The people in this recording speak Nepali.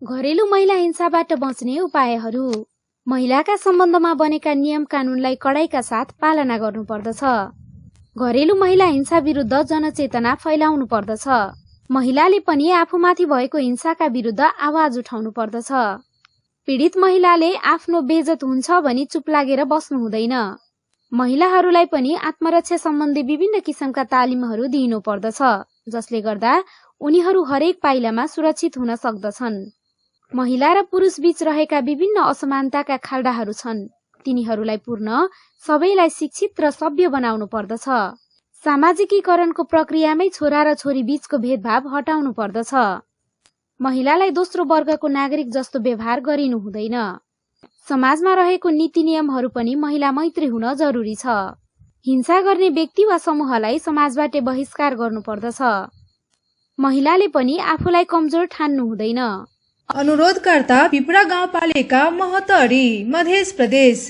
घरेलु महिला हिंसाबाट बच्ने उपायहरू। महिलाका सम्बन्धमा बनेका नियम कानूनलाई कडाइका साथ पालना गर्नुपर्दछ। घरेलु महिला हिंसा विरुद्ध जनचेतना फैलाउनु पर्दछ। महिलाले पनि आफूमाथि भएको हिंसाका विरुद्ध आवाज उठाउनु पर्दछ। पीडित महिलाले आफ्नो बेइज्जत हुन्छ भनी चुप लागेर बस्नु हुँदैन। महिलाहरूलाई पनि आत्मरक्षा सम्बन्धी विभिन्न किसिमका तालिमहरू दिइनु पर्दछ, जसले गर्दा उनीहरू हरेक पाइलामा सुरक्षित हुन सक्दछन्। महिला र पुरुष बीच रहेका विभिन्न असमानताका खाल्डाहरू छन्, तिनीहरूलाई पूर्ण, सबैलाई शिक्षित र सभ्य बनाउनु पर्दछ। सामाजिकीकरणको प्रक्रियामै छोरा र छोरी बीचको भेदभाव हटाउनु पर्दछ। महिलालाई दोस्रो वर्गको नागरिक जस्तो व्यवहार गरिनु हुँदैन। समाजमा रहेको नीति नियमहरू पनि महिला मैत्री हुन जरुरी छ। हिंसा गर्ने व्यक्ति वा समूहलाई समाजबाट बहिष्कार गर्नु पर्दछ। महिलाले पनि आफूलाई कमजोर ठान्नु हुँदैन। अनुरोधकर्ता पिपरा गाउँपालिका महतरी, मध्य प्रदेश।